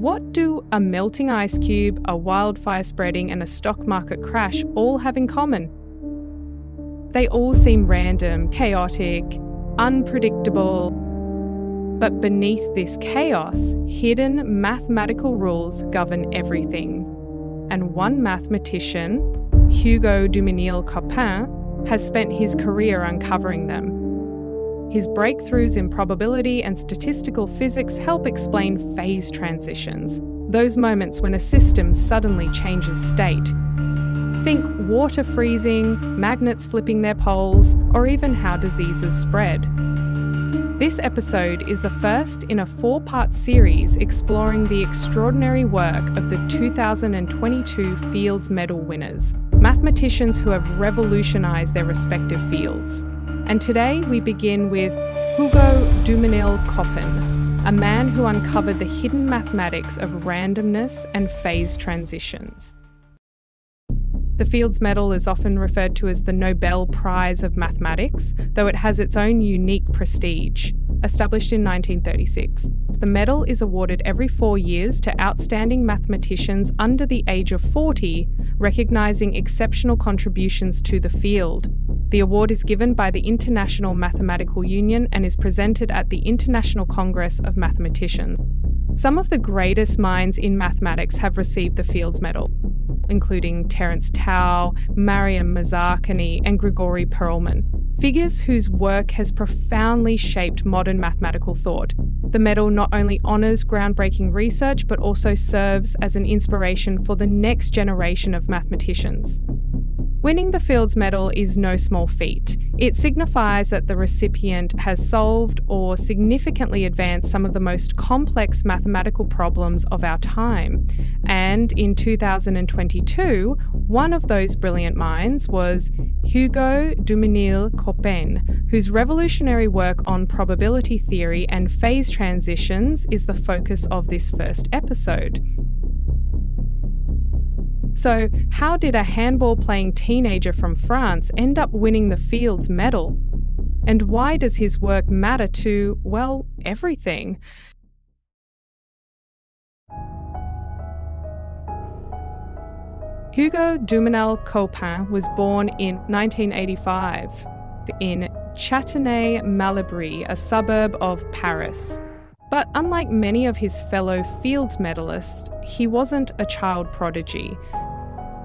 what do a melting ice cube, a wildfire spreading, and a stock market crash all have in common? They all seem random, chaotic, unpredictable. But beneath this chaos, hidden mathematical rules govern everything. And one mathematician, Hugo Duminil-Copin, has spent his career uncovering them. His breakthroughs in probability and statistical physics help explain phase transitions, those moments when a system suddenly changes state. Think water freezing, magnets flipping their poles, or even how diseases spread. This episode is the first in a 4-part series exploring the extraordinary work of the 2022 Fields Medal winners, mathematicians who have revolutionized their respective fields. And today we begin with Hugo Duminil-Copin, a man who uncovered the hidden mathematics of randomness and phase transitions. The Fields Medal is often referred to as the Nobel Prize of Mathematics, though it has its own unique prestige. Established in 1936, the medal is awarded every 4 years to outstanding mathematicians under the age of 40, recognising exceptional contributions to the field. The award is given by the International Mathematical Union and is presented at the International Congress of Mathematicians. Some of the greatest minds in mathematics have received the Fields Medal, including Terence Tao, Maryna Viazovska, and Grigori Perelman, figures whose work has profoundly shaped modern mathematical thought. The medal not only honours groundbreaking research, but also serves as an inspiration for the next generation of mathematicians. Winning the Fields Medal is no small feat. It signifies that the recipient has solved or significantly advanced some of the most complex mathematical problems of our time. And in 2022, one of those brilliant minds was Hugo Duminil-Copin, whose revolutionary work on probability theory and phase transitions is the focus of this first episode. So, how did a handball-playing teenager from France end up winning the Fields Medal? And why does his work matter to, well, everything? Hugo Duminil-Copin was born in 1985 in Châtenay-Malabry, a suburb of Paris. But unlike many of his fellow Fields medalists, he wasn't a child prodigy.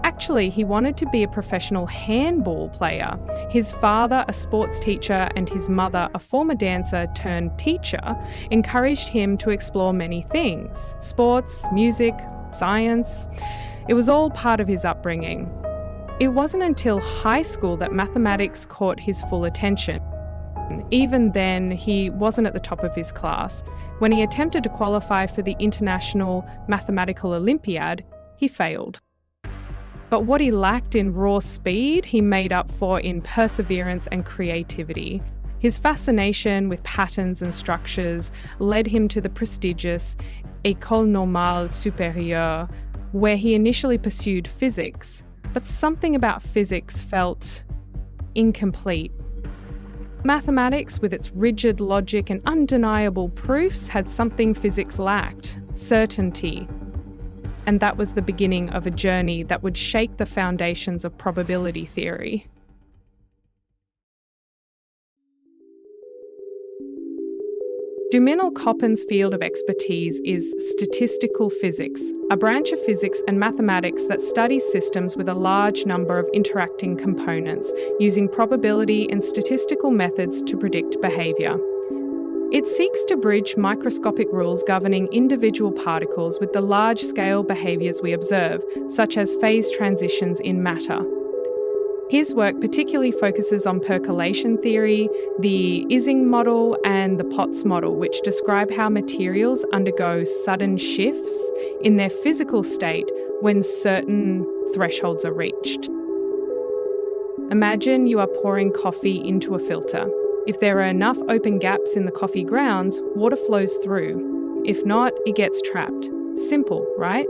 Actually, he wanted to be a professional handball player. His father, a sports teacher, and his mother, a former dancer turned teacher, encouraged him to explore many things: sports, music, science. It was all part of his upbringing. It wasn't until high school that mathematics caught his full attention. Even then, he wasn't at the top of his class. When he attempted to qualify for the International Mathematical Olympiad, he failed. But what he lacked in raw speed, he made up for in perseverance and creativity. His fascination with patterns and structures led him to the prestigious École Normale Supérieure, where he initially pursued physics. But something about physics felt incomplete. Mathematics, with its rigid logic and undeniable proofs, had something physics lacked: certainty. And that was the beginning of a journey that would shake the foundations of probability theory. Duminil-Copin's field of expertise is statistical physics, a branch of physics and mathematics that studies systems with a large number of interacting components, using probability and statistical methods to predict behaviour. It seeks to bridge microscopic rules governing individual particles with the large-scale behaviours we observe, such as phase transitions in matter. His work particularly focuses on percolation theory, the Ising model, and the Potts model, which describe how materials undergo sudden shifts in their physical state when certain thresholds are reached. Imagine you are pouring coffee into a filter. If there are enough open gaps in the coffee grounds, water flows through. If not, it gets trapped. Simple, right?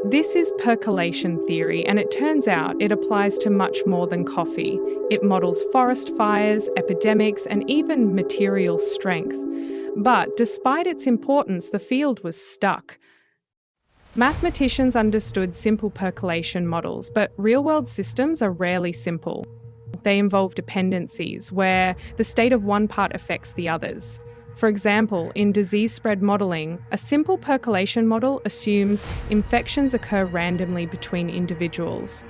This is percolation theory, and it turns out it applies to much more than coffee. It models forest fires, epidemics, and even material strength. But despite its importance, the field was stuck. Mathematicians understood simple percolation models, but real-world systems are rarely simple. They involve dependencies, where the state of one part affects the others. For example, in disease spread modelling, a simple percolation model assumes infections occur randomly between individuals.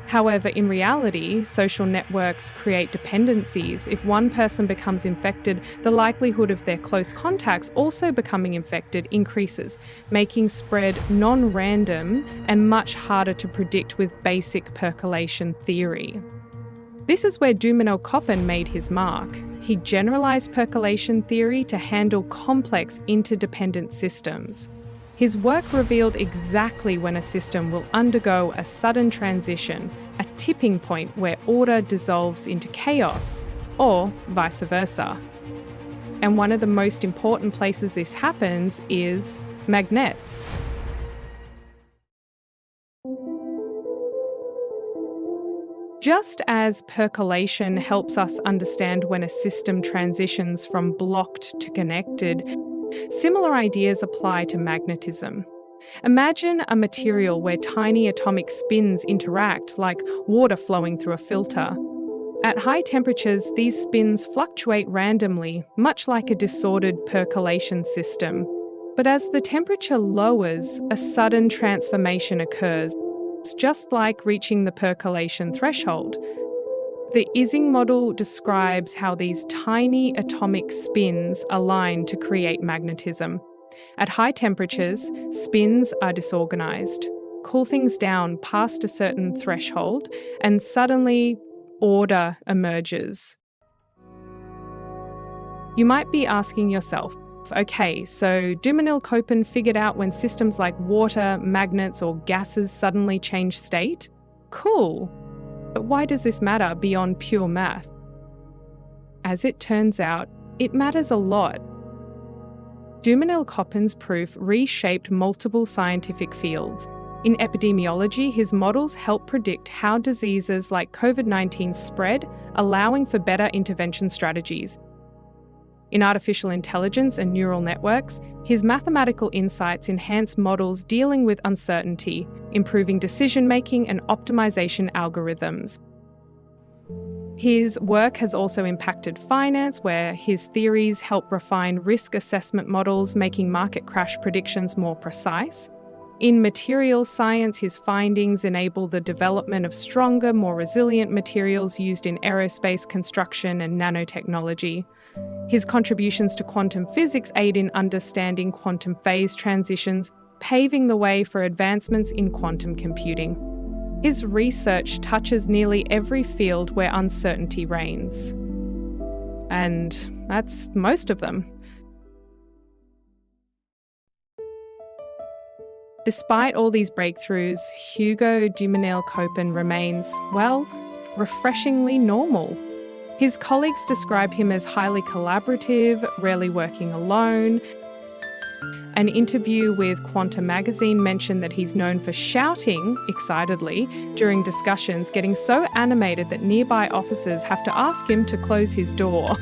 However, in reality, social networks create dependencies. If one person becomes infected, the likelihood of their close contacts also becoming infected increases, making spread non-random and much harder to predict with basic percolation theory. This is where Duminil-Copin made his mark. He generalized percolation theory to handle complex interdependent systems. His work revealed exactly when a system will undergo a sudden transition, a tipping point where order dissolves into chaos, or vice versa. And one of the most important places this happens is magnets. Just as percolation helps us understand when a system transitions from blocked to connected, similar ideas apply to magnetism. Imagine a material where tiny atomic spins interact like water flowing through a filter. At high temperatures, these spins fluctuate randomly, much like a disordered percolation system. But as the temperature lowers, a sudden transformation occurs. It's just like reaching the percolation threshold. The Ising model describes how these tiny atomic spins align to create magnetism. At high temperatures, spins are disorganized. Cool things down past a certain threshold, and suddenly order emerges. You might be asking yourself, okay, so Duminil-Copin figured out when systems like water, magnets, or gases suddenly change state? Cool. But why does this matter beyond pure math? As it turns out, it matters a lot. Duminil-Copin's proof reshaped multiple scientific fields. In epidemiology, his models help predict how diseases like COVID-19 spread, allowing for better intervention strategies. In artificial intelligence and neural networks, his mathematical insights enhance models dealing with uncertainty, improving decision-making and optimization algorithms. His work has also impacted finance, where his theories help refine risk assessment models, making market crash predictions more precise. In materials science, his findings enable the development of stronger, more resilient materials used in aerospace construction and nanotechnology. His contributions to quantum physics aid in understanding quantum phase transitions, paving the way for advancements in quantum computing. His research touches nearly every field where uncertainty reigns. And that's most of them. Despite all these breakthroughs, Hugo Duminil-Copin remains, well, refreshingly normal. His colleagues describe him as highly collaborative, rarely working alone. An interview with Quantum magazine mentioned that he's known for shouting excitedly during discussions, getting so animated that nearby officers have to ask him to close his door.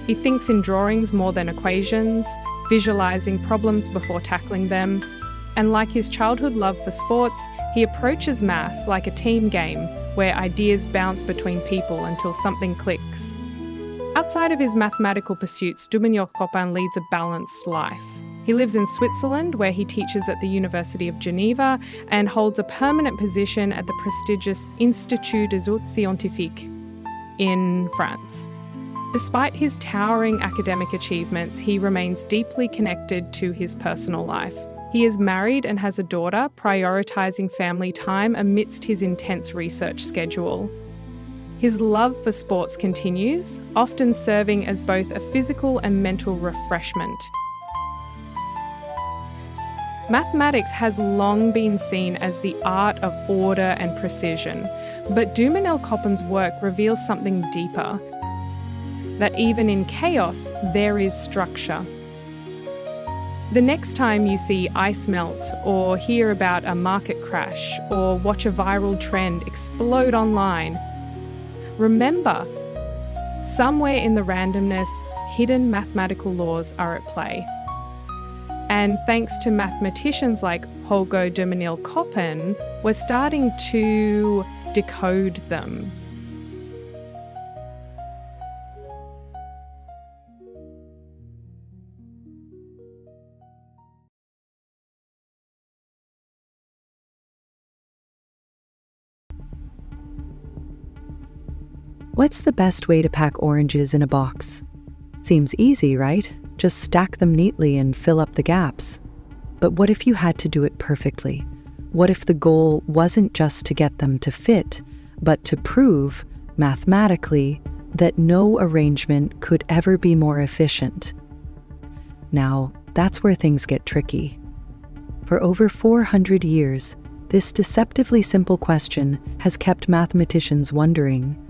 He thinks in drawings more than equations, visualizing problems before tackling them. And like his childhood love for sports, he approaches maths like a team game where ideas bounce between people until something clicks. Outside of his mathematical pursuits, Duminil-Copin leads a balanced life. He lives in Switzerland, where he teaches at the University of Geneva and holds a permanent position at the prestigious Institut des Hautes Scientifiques in France. Despite his towering academic achievements, he remains deeply connected to his personal life. He is married and has a daughter, prioritizing family time amidst his intense research schedule. His love for sports continues, often serving as both a physical and mental refreshment. Mathematics has long been seen as the art of order and precision, but Duminil-Copin's work reveals something deeper, that even in chaos, there is structure. The next time you see ice melt, or hear about a market crash, or watch a viral trend explode online, remember, somewhere in the randomness, hidden mathematical laws are at play. And thanks to mathematicians like Hugo Duminil-Copin, we're starting to decode them. What's the best way to pack oranges in a box? Seems easy, right? Just stack them neatly and fill up the gaps. But what if you had to do it perfectly? What if the goal wasn't just to get them to fit, but to prove, mathematically, that no arrangement could ever be more efficient? Now, that's where things get tricky. For over 400 years, this deceptively simple question has kept mathematicians wondering.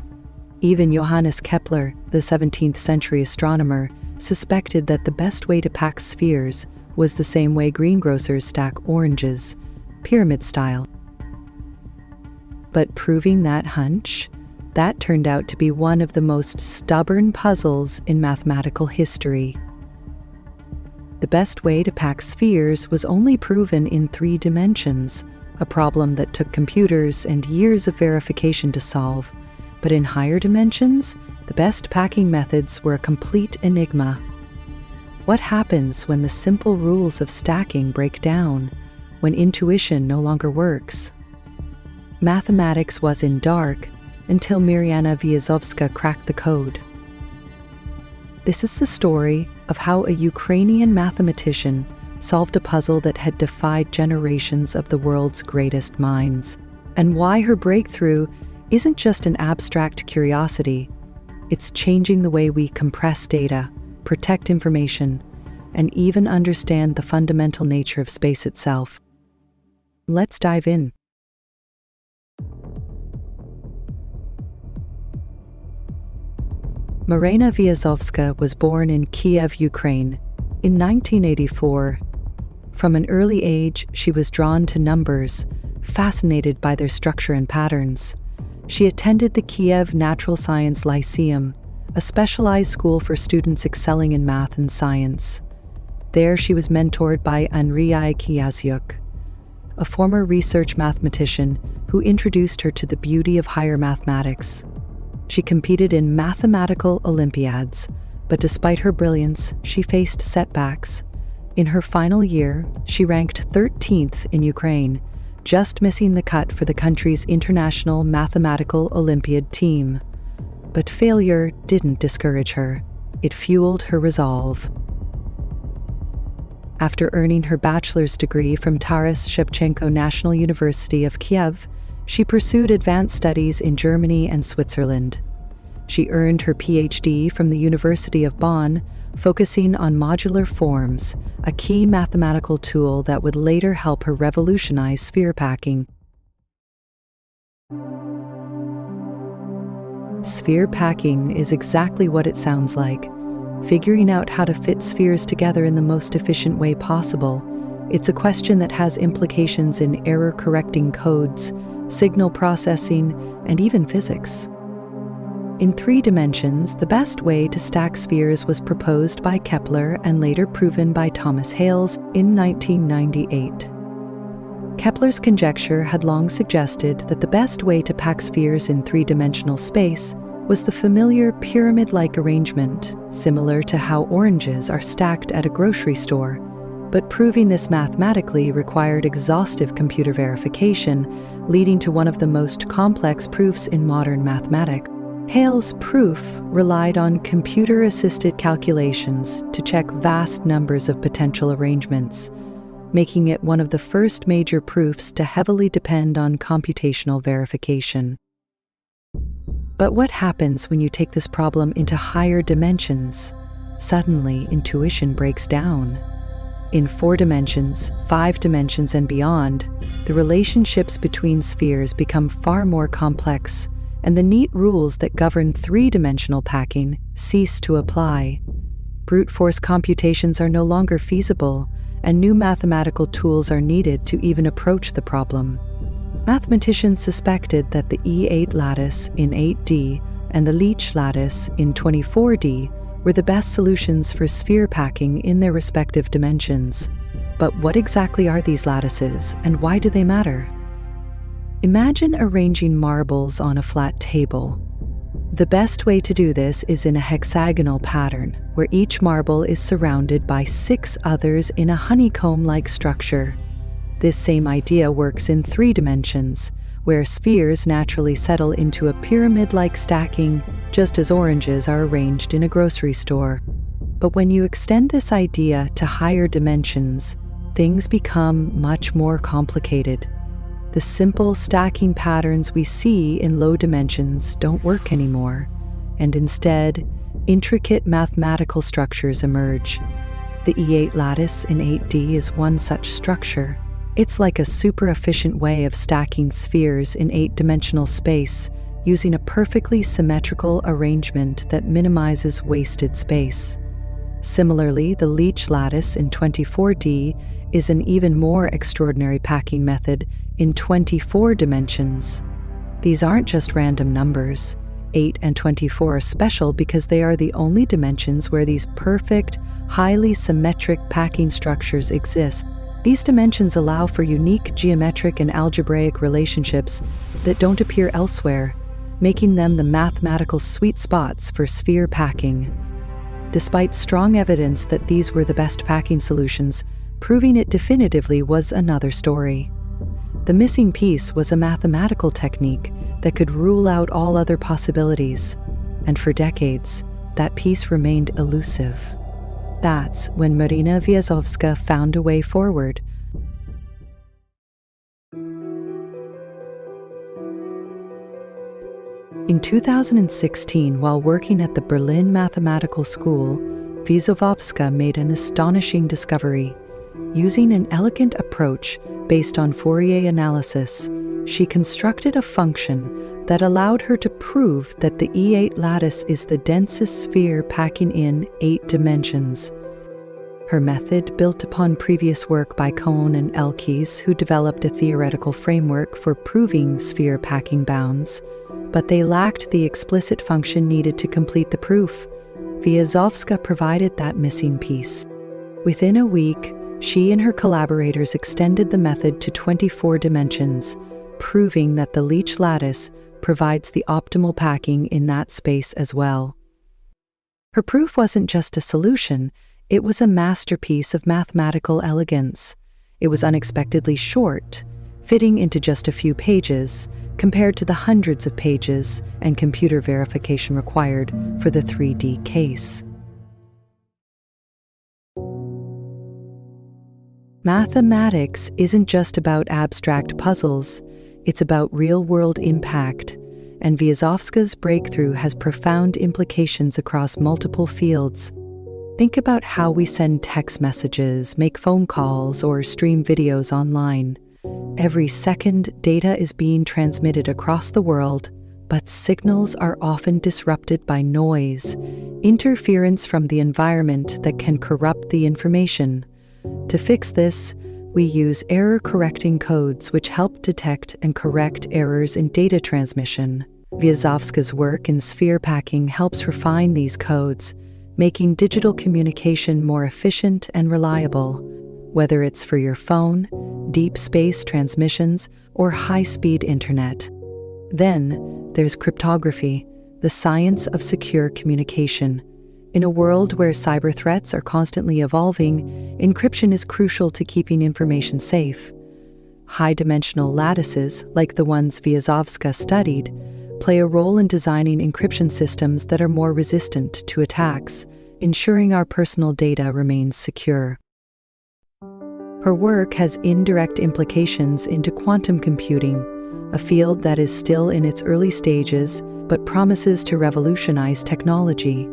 Even Johannes Kepler, the 17th century astronomer, suspected that the best way to pack spheres was the same way greengrocers stack oranges, pyramid style. But proving that hunch, that turned out to be one of the most stubborn puzzles in mathematical history. The best way to pack spheres was only proven in 3 dimensions, a problem that took computers and years of verification to solve. But in higher dimensions, the best packing methods were a complete enigma. What happens when the simple rules of stacking break down, when intuition no longer works? Mathematics was in dark until Maryna Viazovska cracked the code. This is the story of how a Ukrainian mathematician solved a puzzle that had defied generations of the world's greatest minds, and why her breakthrough isn't just an abstract curiosity. It's changing the way we compress data, protect information, and even understand the fundamental nature of space itself. Let's dive in. Maryna Viazovska was born in Kiev, Ukraine, in 1984. From an early age, she was drawn to numbers, fascinated by their structure and patterns. She attended the Kiev Natural Science Lyceum, a specialized school for students excelling in math and science. There she was mentored by Maryna Viazovska, a former research mathematician who introduced her to the beauty of higher mathematics. She competed in mathematical Olympiads, but despite her brilliance, she faced setbacks. In her final year, she ranked 13th in Ukraine, just missing the cut for the country's International Mathematical Olympiad team. But failure didn't discourage her. It fueled her resolve. After earning her bachelor's degree from Taras Shevchenko National University of Kiev, she pursued advanced studies in Germany and Switzerland. She earned her PhD from the University of Bonn, focusing on modular forms, a key mathematical tool that would later help her revolutionize sphere packing. Sphere packing is exactly what it sounds like, figuring out how to fit spheres together in the most efficient way possible. It's a question that has implications in error-correcting codes, signal processing, and even physics. In 3 dimensions, the best way to stack spheres was proposed by Kepler and later proven by Thomas Hales in 1998. Kepler's conjecture had long suggested that the best way to pack spheres in 3-dimensional space was the familiar pyramid-like arrangement, similar to how oranges are stacked at a grocery store. But proving this mathematically required exhaustive computer verification, leading to one of the most complex proofs in modern mathematics. Hale's proof relied on computer-assisted calculations to check vast numbers of potential arrangements, making it one of the first major proofs to heavily depend on computational verification. But what happens when you take this problem into higher dimensions? Suddenly, intuition breaks down. In 4 dimensions, 5 dimensions, and beyond, the relationships between spheres become far more complex, and the neat rules that govern 3-dimensional packing cease to apply. Brute force computations are no longer feasible, and new mathematical tools are needed to even approach the problem. Mathematicians suspected that the E8 lattice in 8D and the Leach lattice in 24D were the best solutions for sphere packing in their respective dimensions. But what exactly are these lattices, and why do they matter? Imagine arranging marbles on a flat table. The best way to do this is in a hexagonal pattern, where each marble is surrounded by 6 others in a honeycomb-like structure. This same idea works in 3 dimensions, where spheres naturally settle into a pyramid-like stacking, just as oranges are arranged in a grocery store. But when you extend this idea to higher dimensions, things become much more complicated. The simple stacking patterns we see in low dimensions don't work anymore, and instead, intricate mathematical structures emerge. The E8 lattice in 8D is one such structure. It's like a super efficient way of stacking spheres in 8-dimensional space, using a perfectly symmetrical arrangement that minimizes wasted space. Similarly, the Leech lattice in 24D is an even more extraordinary packing method in 24 dimensions. These aren't just random numbers. 8 and 24 are special because they are the only dimensions where these perfect, highly symmetric packing structures exist. These dimensions allow for unique geometric and algebraic relationships that don't appear elsewhere, making them the mathematical sweet spots for sphere packing. Despite strong evidence that these were the best packing solutions, proving it definitively was another story. The missing piece was a mathematical technique that could rule out all other possibilities, and for decades, that piece remained elusive. That's when Maryna Viazovska found a way forward. In 2016, while working at the Berlin Mathematical School, Viazovska made an astonishing discovery. Using an elegant approach based on Fourier analysis, she constructed a function that allowed her to prove that the E8 lattice is the densest sphere packing in 8 dimensions. Her method built upon previous work by Cohn and Elkies, who developed a theoretical framework for proving sphere packing bounds, but they lacked the explicit function needed to complete the proof. Viazovska provided that missing piece. Within a week, she and her collaborators extended the method to 24 dimensions, proving that the Leech lattice provides the optimal packing in that space as well. Her proof wasn't just a solution, it was a masterpiece of mathematical elegance. It was unexpectedly short, fitting into just a few pages, compared to the hundreds of pages and computer verification required for the 3D case. Mathematics isn't just about abstract puzzles, it's about real-world impact, and Viazovska's breakthrough has profound implications across multiple fields. Think about how we send text messages, make phone calls, or stream videos online. Every second, data is being transmitted across the world, but signals are often disrupted by noise, interference from the environment that can corrupt the information. To fix this, we use error-correcting codes which help detect and correct errors in data transmission. Viazovska's work in sphere packing helps refine these codes, making digital communication more efficient and reliable, whether it's for your phone, deep space transmissions, or high-speed internet. Then, there's cryptography, the science of secure communication. In a world where cyber threats are constantly evolving, encryption is crucial to keeping information safe. High-dimensional lattices, like the ones Viazovska studied, play a role in designing encryption systems that are more resistant to attacks, ensuring our personal data remains secure. Her work has indirect implications into quantum computing, a field that is still in its early stages but promises to revolutionize technology.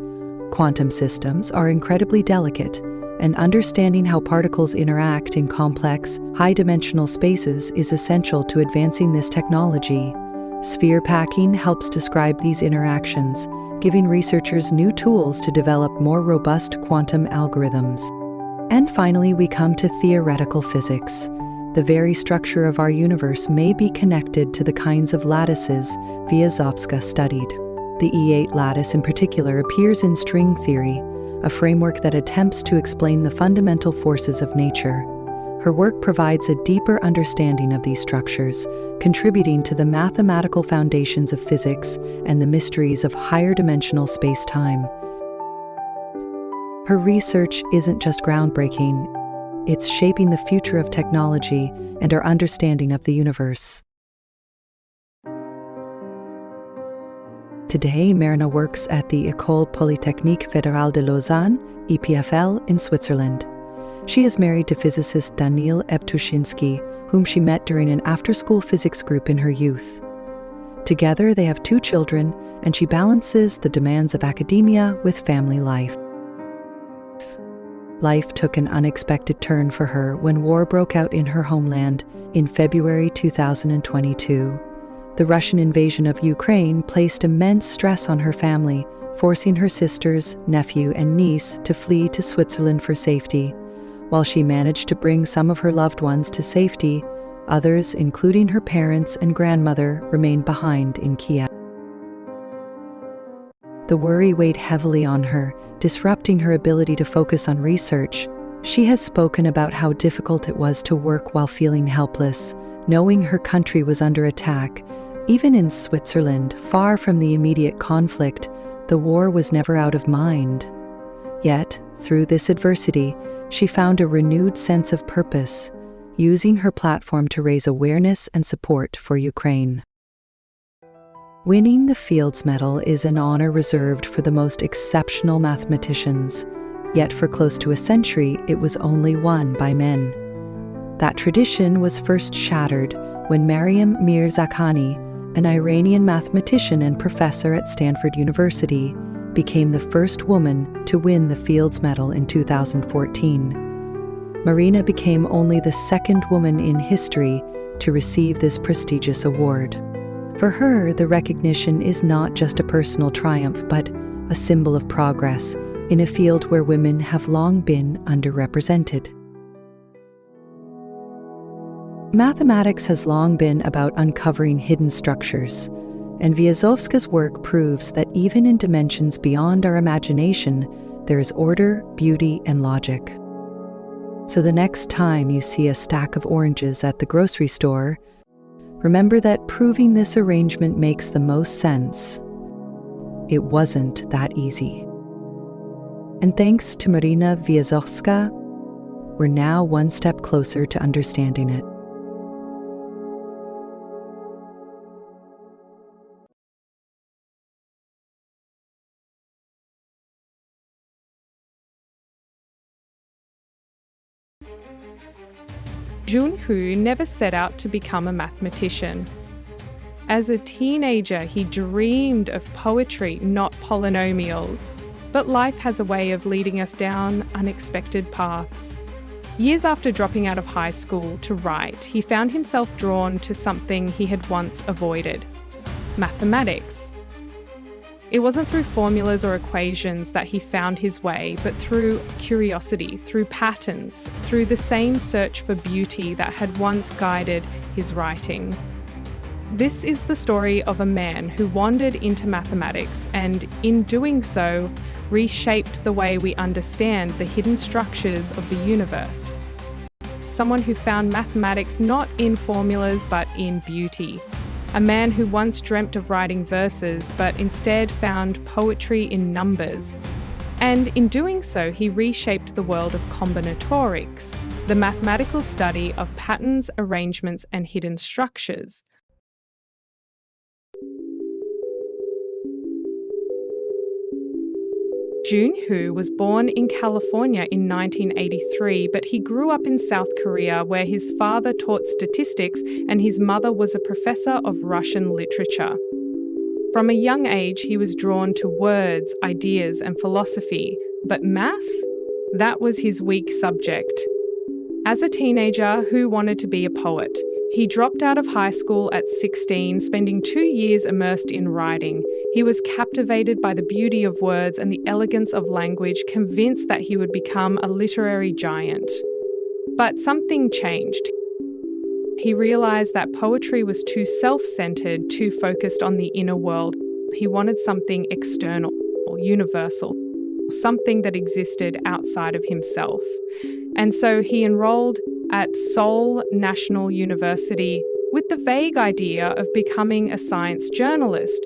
Quantum systems are incredibly delicate, and understanding how particles interact in complex, high-dimensional spaces is essential to advancing this technology. Sphere packing helps describe these interactions, giving researchers new tools to develop more robust quantum algorithms. And finally, we come to theoretical physics. The very structure of our universe may be connected to the kinds of lattices Viazovska studied. The E8 lattice in particular appears in string theory, a framework that attempts to explain the fundamental forces of nature. Her work provides a deeper understanding of these structures, contributing to the mathematical foundations of physics and the mysteries of higher dimensional space-time. Her research isn't just groundbreaking, it's shaping the future of technology and our understanding of the universe. Today, Maryna works at the École Polytechnique Fédérale de Lausanne, EPFL, in Switzerland. She is married to physicist Daniil Ebtushinsky, whom she met during an after-school physics group in her youth. Together, they have 2 children, and she balances the demands of academia with family life. Life took an unexpected turn for her when war broke out in her homeland in February 2022. The Russian invasion of Ukraine placed immense stress on her family, forcing her sisters, nephew, and niece to flee to Switzerland for safety. While she managed to bring some of her loved ones to safety, others, including her parents and grandmother, remained behind in Kiev. The worry weighed heavily on her, disrupting her ability to focus on research. She has spoken about how difficult it was to work while feeling helpless, knowing her country was under attack. Even in Switzerland, far from the immediate conflict, the war was never out of mind. Yet, through this adversity, she found a renewed sense of purpose, using her platform to raise awareness and support for Ukraine. Winning the Fields Medal is an honor reserved for the most exceptional mathematicians, yet for close to a century it was only won by men. That tradition was first shattered when Maryam Mirzakhani, an Iranian mathematician and professor at Stanford University, became the first woman to win the Fields Medal in 2014. Maryna became only the second woman in history to receive this prestigious award. For her, the recognition is not just a personal triumph, but a symbol of progress in a field where women have long been underrepresented. Mathematics has long been about uncovering hidden structures, and Viazovska's work proves that even in dimensions beyond our imagination, there is order, beauty, and logic. So the next time you see a stack of oranges at the grocery store, remember that proving this arrangement makes the most sense. It wasn't that easy. And thanks to Maryna Viazovska, we're now one step closer to understanding it. Junhu never set out to become a mathematician. As a teenager, he dreamed of poetry, not polynomial. But life has a way of leading us down unexpected paths. Years after dropping out of high school to write, he found himself drawn to something he had once avoided: mathematics. It wasn't through formulas or equations that he found his way, but through curiosity, through patterns, through the same search for beauty that had once guided his writing. This is the story of a man who wandered into mathematics and, in doing so, reshaped the way we understand the hidden structures of the universe. Someone who found mathematics not in formulas but in beauty. A man who once dreamt of writing verses but instead found poetry in numbers. And in doing so, he reshaped the world of combinatorics, the mathematical study of patterns, arrangements, and hidden structures. Junhu was born in California in 1983, but he grew up in South Korea, where his father taught statistics and his mother was a professor of Russian literature. From a young age, he was drawn to words, ideas, and philosophy, but math? That was his weak subject. As a teenager, Hu wanted to be a poet. He dropped out of high school at 16, spending 2 years immersed in writing. He was captivated by the beauty of words and the elegance of language, convinced that he would become a literary giant. But something changed. He realised that poetry was too self-centred, too focused on the inner world. He wanted something external, universal, something that existed outside of himself. And so he enrolled at Seoul National University with the vague idea of becoming a science journalist.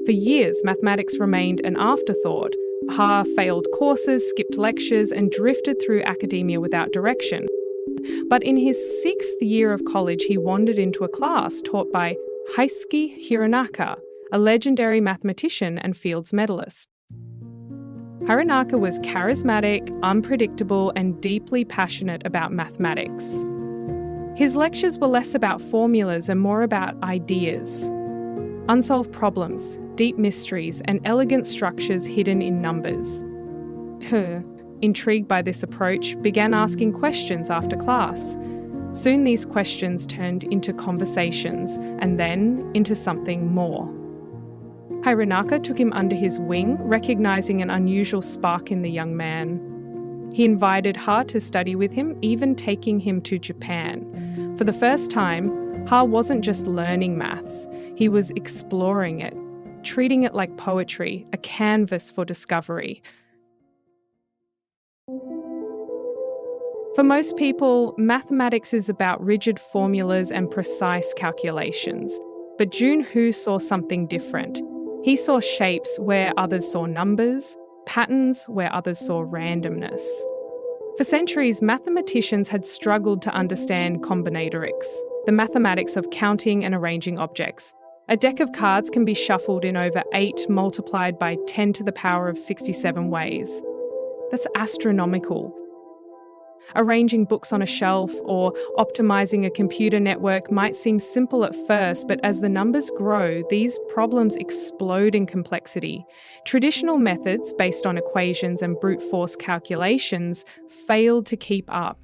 For years, mathematics remained an afterthought. Ha failed courses, skipped lectures, and drifted through academia without direction. But in his 6th year of college, he wandered into a class taught by Heisuke Hironaka, a legendary mathematician and Fields medalist. Hironaka was charismatic, unpredictable, and deeply passionate about mathematics. His lectures were less about formulas and more about ideas. Unsolved problems, deep mysteries, and elegant structures hidden in numbers. Intrigued by this approach, began asking questions after class. Soon these questions turned into conversations and then into something more. Hironaka took him under his wing, recognizing an unusual spark in the young man. He invited Ha to study with him, even taking him to Japan. For the first time, Ha wasn't just learning maths, he was exploring it, treating it like poetry, a canvas for discovery. For most people, mathematics is about rigid formulas and precise calculations. But Junho saw something different. He saw shapes where others saw numbers, patterns where others saw randomness. For centuries, mathematicians had struggled to understand combinatorics, the mathematics of counting and arranging objects. A deck of cards can be shuffled in over 8 multiplied by 10 to the power of 67 ways. That's astronomical. Arranging books on a shelf or optimizing a computer network might seem simple at first, but as the numbers grow, these problems explode in complexity. Traditional methods based on equations and brute force calculations fail to keep up.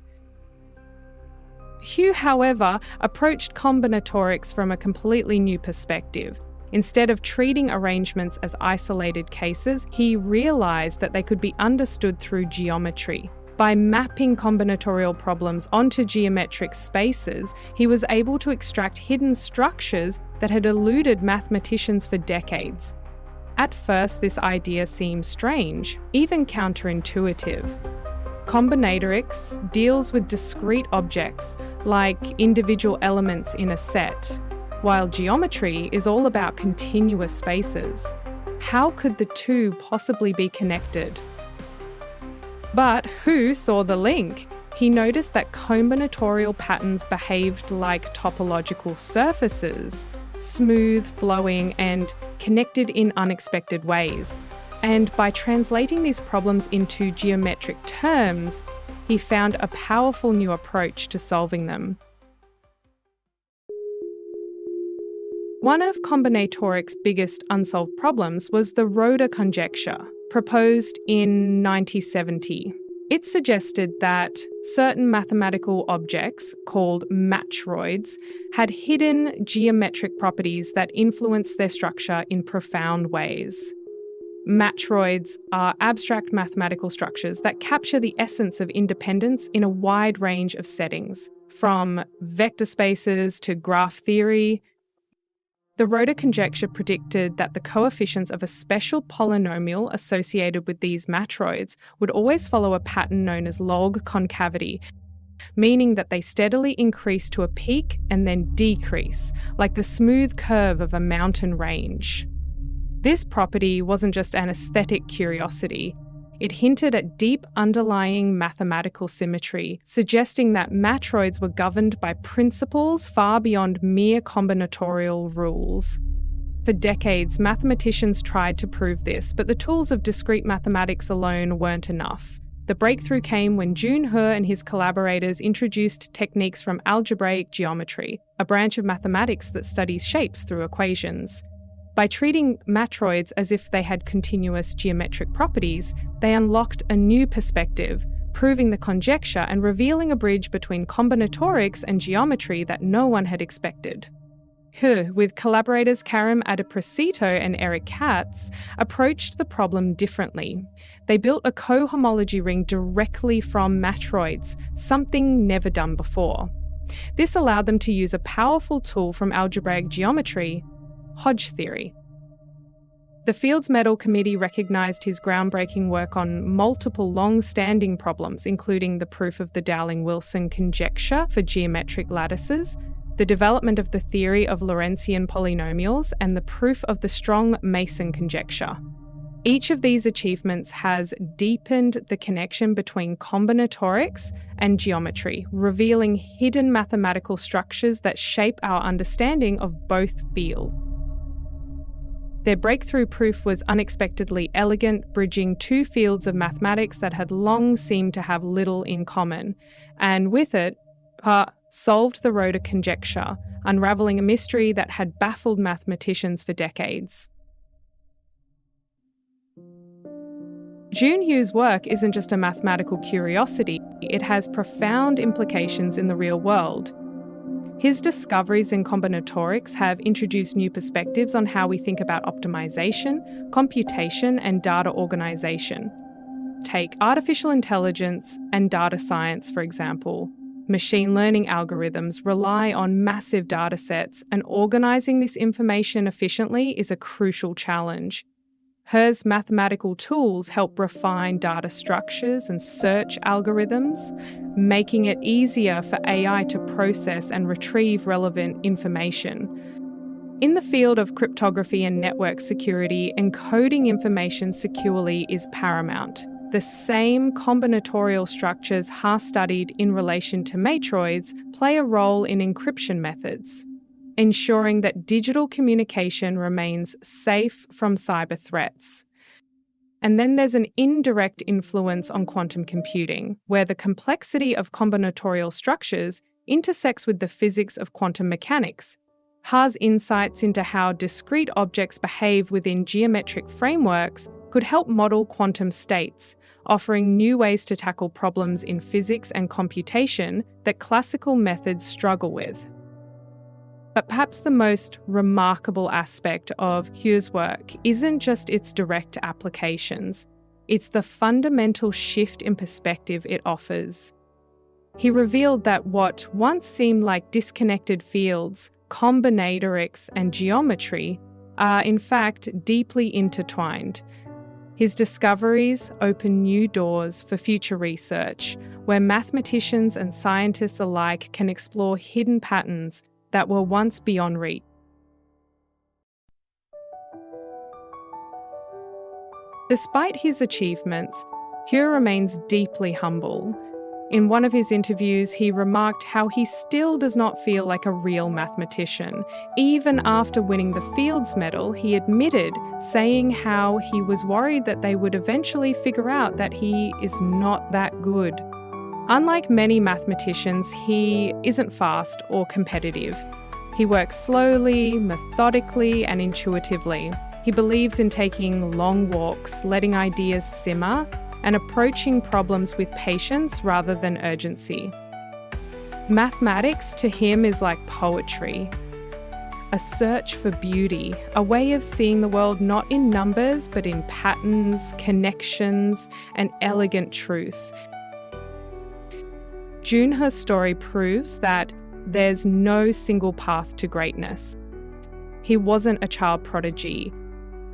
Hugh, however, approached combinatorics from a completely new perspective. Instead of treating arrangements as isolated cases, he realized that they could be understood through geometry. By mapping combinatorial problems onto geometric spaces, he was able to extract hidden structures that had eluded mathematicians for decades. At first, this idea seemed strange, even counterintuitive. Combinatorics deals with discrete objects, like individual elements in a set, while geometry is all about continuous spaces. How could the two possibly be connected? But who saw the link? He noticed that combinatorial patterns behaved like topological surfaces, smooth, flowing, and connected in unexpected ways. And by translating these problems into geometric terms, he found a powerful new approach to solving them. One of combinatorics' biggest unsolved problems was the Roda conjecture, proposed in 1970. It suggested that certain mathematical objects, called matroids, had hidden geometric properties that influenced their structure in profound ways. Matroids are abstract mathematical structures that capture the essence of independence in a wide range of settings, from vector spaces to graph theory. The Roda conjecture predicted that the coefficients of a special polynomial associated with these matroids would always follow a pattern known as log concavity, meaning that they steadily increase to a peak and then decrease, like the smooth curve of a mountain range. This property wasn't just an aesthetic curiosity. It hinted at deep underlying mathematical symmetry, suggesting that matroids were governed by principles far beyond mere combinatorial rules. For decades, mathematicians tried to prove this, but the tools of discrete mathematics alone weren't enough. The breakthrough came when Junho and his collaborators introduced techniques from algebraic geometry, a branch of mathematics that studies shapes through equations. By treating matroids as if they had continuous geometric properties, they unlocked a new perspective, proving the conjecture and revealing a bridge between combinatorics and geometry that no one had expected. He, with collaborators Karim Adeprocito and Eric Katz, approached the problem differently. They built a cohomology ring directly from matroids, something never done before. This allowed them to use a powerful tool from algebraic geometry, Hodge theory. The Fields Medal Committee recognised his groundbreaking work on multiple long-standing problems, including the proof of the Dowling-Wilson conjecture for geometric lattices, the development of the theory of Lorentzian polynomials, and the proof of the strong Mason conjecture. Each of these achievements has deepened the connection between combinatorics and geometry, revealing hidden mathematical structures that shape our understanding of both fields. Their breakthrough proof was unexpectedly elegant, bridging two fields of mathematics that had long seemed to have little in common, and with it, solved the Rhoda conjecture, unravelling a mystery that had baffled mathematicians for decades. June Hu's work isn't just a mathematical curiosity, it has profound implications in the real world. His discoveries in combinatorics have introduced new perspectives on how we think about optimization, computation, and data organization. Take artificial intelligence and data science, for example. Machine learning algorithms rely on massive data sets, and organizing this information efficiently is a crucial challenge. Her's mathematical tools help refine data structures and search algorithms, making it easier for AI to process and retrieve relevant information. In the field of cryptography and network security, encoding information securely is paramount. The same combinatorial structures Haar studied in relation to matroids play a role in encryption methods, ensuring that digital communication remains safe from cyber threats. And then there's an indirect influence on quantum computing, where the complexity of combinatorial structures intersects with the physics of quantum mechanics. Haar's insights into how discrete objects behave within geometric frameworks could help model quantum states, offering new ways to tackle problems in physics and computation that classical methods struggle with. But perhaps the most remarkable aspect of Hu's work isn't just its direct applications, it's the fundamental shift in perspective it offers. He revealed that what once seemed like disconnected fields, combinatorics and geometry, are in fact deeply intertwined. His discoveries open new doors for future research, where mathematicians and scientists alike can explore hidden patterns that were once beyond reach. Despite his achievements, Hu remains deeply humble. In one of his interviews, he remarked how he still does not feel like a real mathematician. Even after winning the Fields Medal, he admitted, saying how he was worried that they would eventually figure out that he is not that good. Unlike many mathematicians, he isn't fast or competitive. He works slowly, methodically, and intuitively. He believes in taking long walks, letting ideas simmer, and approaching problems with patience rather than urgency. Mathematics to him is like poetry, a search for beauty, a way of seeing the world not in numbers but in patterns, connections, and elegant truths. June Hu's story proves that there's no single path to greatness. He wasn't a child prodigy.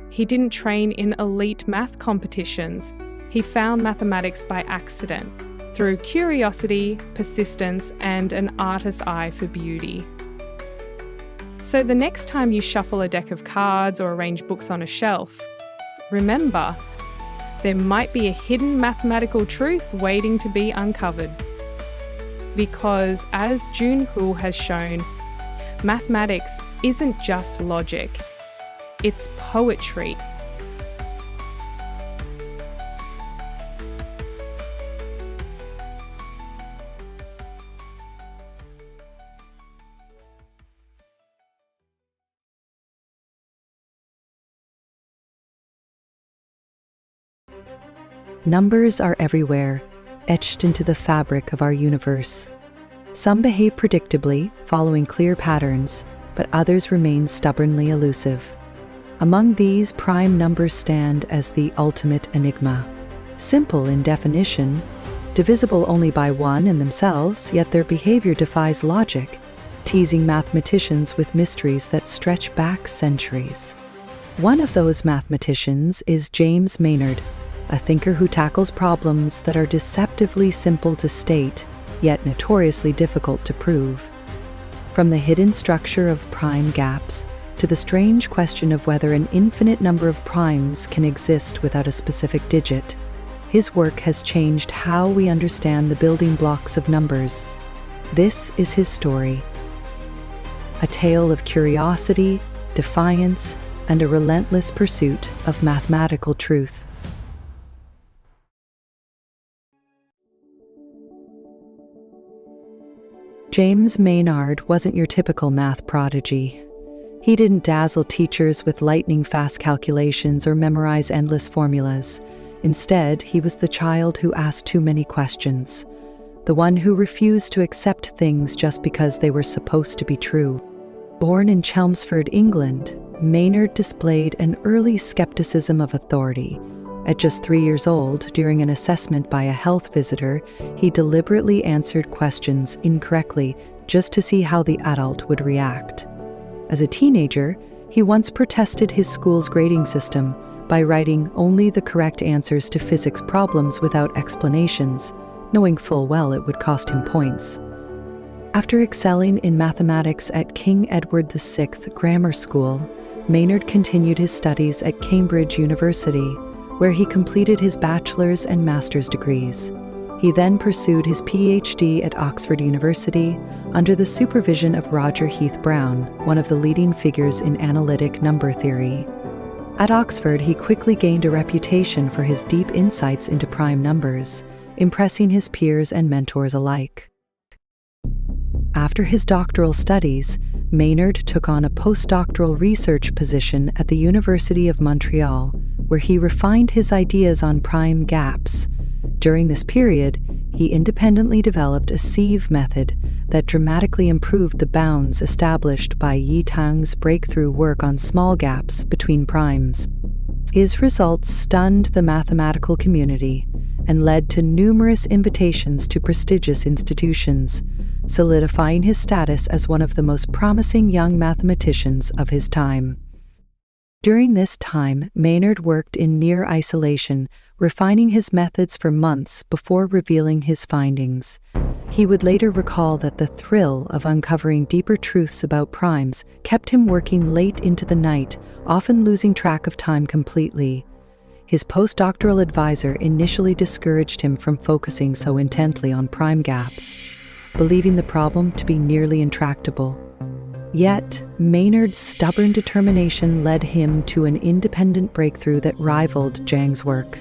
He didn't train in elite math competitions. He found mathematics by accident, through curiosity, persistence, and an artist's eye for beauty. So the next time you shuffle a deck of cards or arrange books on a shelf, remember, there might be a hidden mathematical truth waiting to be uncovered. Because, as June Hu has shown, mathematics isn't just logic, it's poetry. Numbers are everywhere, etched into the fabric of our universe. Some behave predictably, following clear patterns, but others remain stubbornly elusive. Among these, prime numbers stand as the ultimate enigma. Simple in definition, divisible only by one in themselves, yet their behavior defies logic, teasing mathematicians with mysteries that stretch back centuries. One of those mathematicians is James Maynard, a thinker who tackles problems that are deceptively simple to state, yet notoriously difficult to prove. From the hidden structure of prime gaps to the strange question of whether an infinite number of primes can exist without a specific digit, his work has changed how we understand the building blocks of numbers. This is his story. A tale of curiosity, defiance, and a relentless pursuit of mathematical truth. James Maynard wasn't your typical math prodigy. He didn't dazzle teachers with lightning-fast calculations or memorize endless formulas. Instead, he was the child who asked too many questions, the one who refused to accept things just because they were supposed to be true. Born in Chelmsford, England, Maynard displayed an early skepticism of authority. At just 3 years old, during an assessment by a health visitor, he deliberately answered questions incorrectly just to see how the adult would react. As a teenager, he once protested his school's grading system by writing only the correct answers to physics problems without explanations, knowing full well it would cost him points. After excelling in mathematics at King Edward VI Grammar School, Maynard continued his studies at Cambridge University, where he completed his bachelor's and master's degrees. He then pursued his PhD at Oxford University under the supervision of Roger Heath Brown, one of the leading figures in analytic number theory. At Oxford, he quickly gained a reputation for his deep insights into prime numbers, impressing his peers and mentors alike. After his doctoral studies, Maynard took on a postdoctoral research position at the University of Montreal, where he refined his ideas on prime gaps. During this period, he independently developed a sieve method that dramatically improved the bounds established by Yi Tang's breakthrough work on small gaps between primes. His results stunned the mathematical community and led to numerous invitations to prestigious institutions, solidifying his status as one of the most promising young mathematicians of his time. During this time, Maynard worked in near isolation, refining his methods for months before revealing his findings. He would later recall that the thrill of uncovering deeper truths about primes kept him working late into the night, often losing track of time completely. His postdoctoral advisor initially discouraged him from focusing so intently on prime gaps, believing the problem to be nearly intractable. Yet, Maynard's stubborn determination led him to an independent breakthrough that rivaled Zhang's work.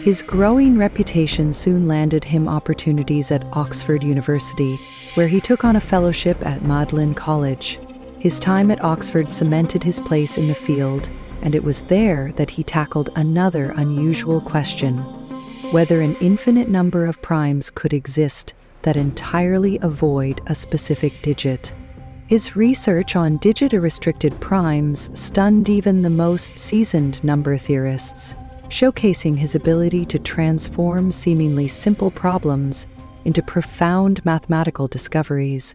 His growing reputation soon landed him opportunities at Oxford University, where he took on a fellowship at Magdalen College. His time at Oxford cemented his place in the field, and it was there that he tackled another unusual question: whether an infinite number of primes could exist that entirely avoid a specific digit. His research on digit-restricted primes stunned even the most seasoned number theorists, showcasing his ability to transform seemingly simple problems into profound mathematical discoveries.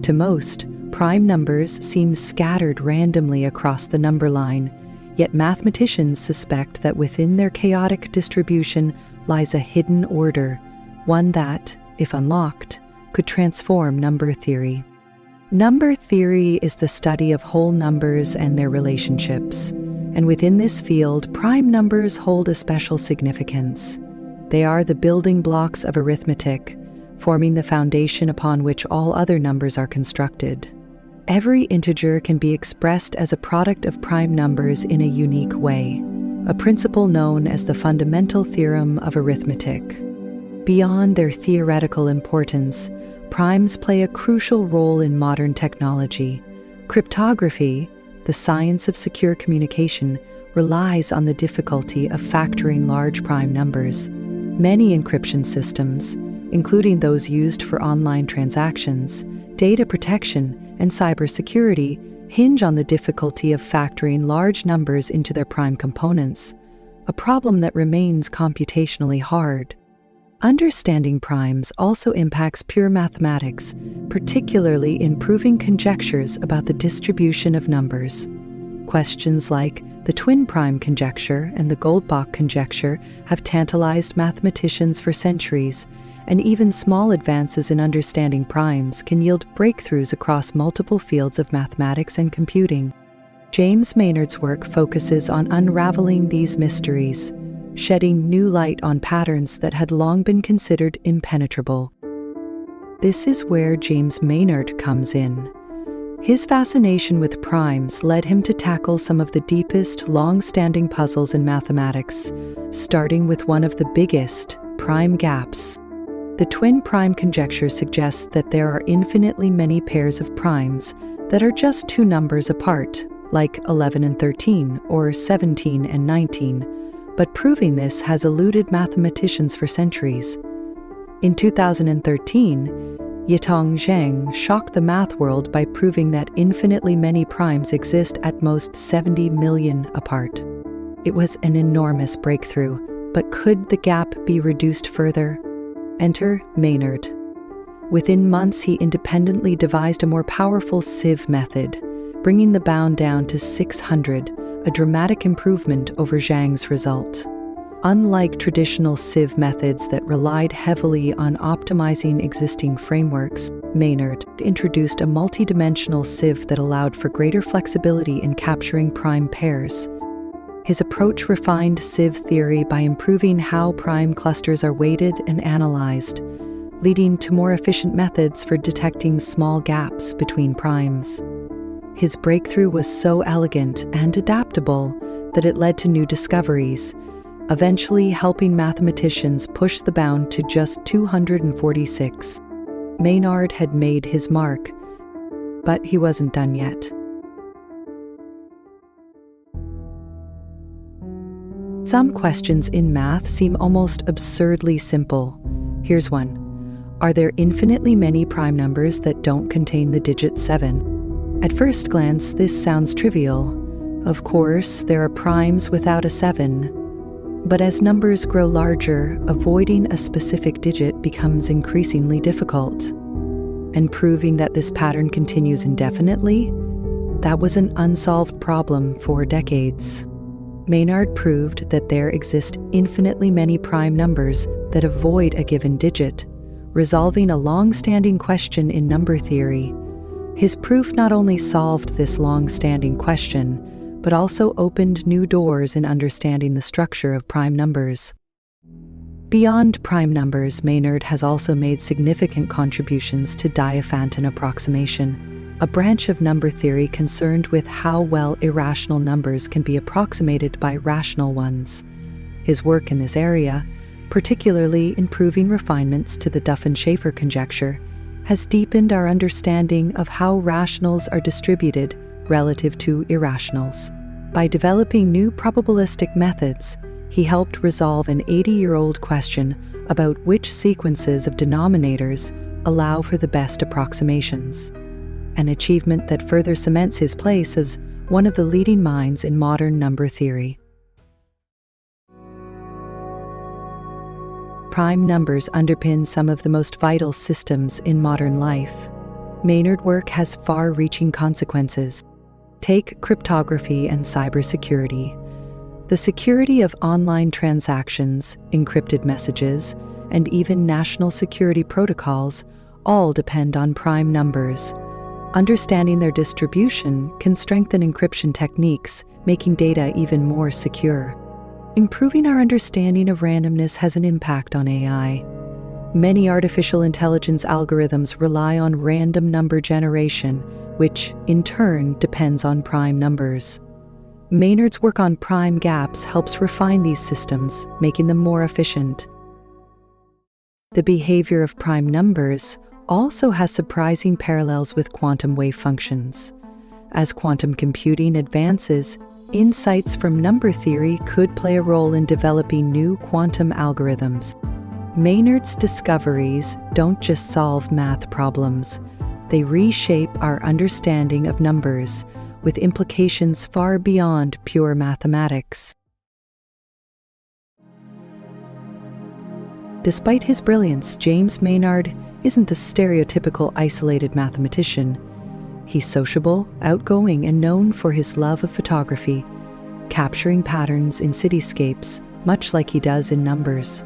To most, prime numbers seem scattered randomly across the number line, yet mathematicians suspect that within their chaotic distribution lies a hidden order, one that, if unlocked, could transform number theory. Number theory is the study of whole numbers and their relationships, and within this field, prime numbers hold a special significance. They are the building blocks of arithmetic, forming the foundation upon which all other numbers are constructed. Every integer can be expressed as a product of prime numbers in a unique way, a principle known as the fundamental theorem of arithmetic. Beyond their theoretical importance, primes play a crucial role in modern technology. Cryptography, the science of secure communication, relies on the difficulty of factoring large prime numbers. Many encryption systems, including those used for online transactions, data protection, and cybersecurity, hinge on the difficulty of factoring large numbers into their prime components, a problem that remains computationally hard. Understanding primes also impacts pure mathematics, particularly in proving conjectures about the distribution of numbers. Questions like the twin prime conjecture and the Goldbach conjecture have tantalized mathematicians for centuries, and even small advances in understanding primes can yield breakthroughs across multiple fields of mathematics and computing. James Maynard's work focuses on unraveling these mysteries, shedding new light on patterns that had long been considered impenetrable. This is where James Maynard comes in. His fascination with primes led him to tackle some of the deepest, long-standing puzzles in mathematics, starting with one of the biggest, prime gaps. The twin prime conjecture suggests that there are infinitely many pairs of primes that are just two numbers apart, like 11 and 13 or 17 and 19. But proving this has eluded mathematicians for centuries. In 2013, Yitong Zheng shocked the math world by proving that infinitely many primes exist at most 70 million apart. It was an enormous breakthrough, but could the gap be reduced further? Enter Maynard. Within months, he independently devised a more powerful sieve method, bringing the bound down to 600, a dramatic improvement over Zhang's result. Unlike traditional sieve methods that relied heavily on optimizing existing frameworks, Maynard introduced a multidimensional sieve that allowed for greater flexibility in capturing prime pairs. His approach refined sieve theory by improving how prime clusters are weighted and analyzed, leading to more efficient methods for detecting small gaps between primes. His breakthrough was so elegant and adaptable that it led to new discoveries, eventually helping mathematicians push the bound to just 246. Maynard had made his mark, but he wasn't done yet. Some questions in math seem almost absurdly simple. Here's one. Are there infinitely many prime numbers that don't contain the digit 7? At first glance, this sounds trivial. Of course, there are primes without a 7. But as numbers grow larger, avoiding a specific digit becomes increasingly difficult. And proving that this pattern continues indefinitely? That was an unsolved problem for decades. Maynard proved that there exist infinitely many prime numbers that avoid a given digit, resolving a long-standing question in number theory. His proof not only solved this long-standing question, but also opened new doors in understanding the structure of prime numbers. Beyond prime numbers, Maynard has also made significant contributions to Diophantine approximation, a branch of number theory concerned with how well irrational numbers can be approximated by rational ones. His work in this area, particularly in proving refinements to the Duffin-Schaeffer conjecture, has deepened our understanding of how rationals are distributed relative to irrationals. By developing new probabilistic methods, he helped resolve an 80-year-old question about which sequences of denominators allow for the best approximations, an achievement that further cements his place as one of the leading minds in modern number theory. Prime numbers underpin some of the most vital systems in modern life. Maynard's work has far-reaching consequences. Take cryptography and cybersecurity. The security of online transactions, encrypted messages, and even national security protocols all depend on prime numbers. Understanding their distribution can strengthen encryption techniques, making data even more secure. Improving our understanding of randomness has an impact on AI. Many artificial intelligence algorithms rely on random number generation, which, in turn, depends on prime numbers. Maynard's work on prime gaps helps refine these systems, making them more efficient. The behavior of prime numbers also has surprising parallels with quantum wave functions. As quantum computing advances, insights from number theory could play a role in developing new quantum algorithms. Maynard's discoveries don't just solve math problems, they reshape our understanding of numbers, with implications far beyond pure mathematics. Despite his brilliance, James Maynard isn't the stereotypical isolated mathematician. He's sociable, outgoing, and known for his love of photography, capturing patterns in cityscapes, much like he does in numbers.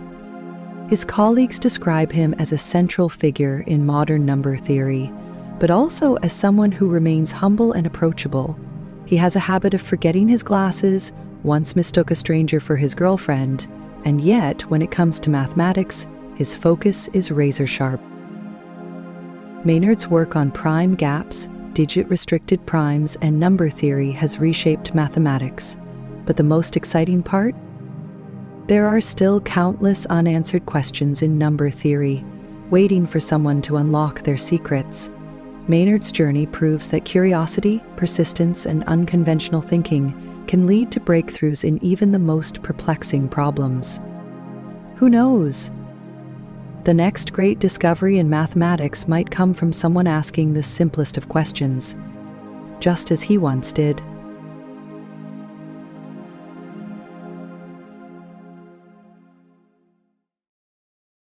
His colleagues describe him as a central figure in modern number theory, but also as someone who remains humble and approachable. He has a habit of forgetting his glasses, once mistook a stranger for his girlfriend, and yet, when it comes to mathematics, his focus is razor-sharp. Maynard's work on prime gaps, digit-restricted primes, and number theory has reshaped mathematics. But the most exciting part? There are still countless unanswered questions in number theory, waiting for someone to unlock their secrets. Maynard's journey proves that curiosity, persistence, and unconventional thinking can lead to breakthroughs in even the most perplexing problems. Who knows? The next great discovery in mathematics might come from someone asking the simplest of questions, just as he once did.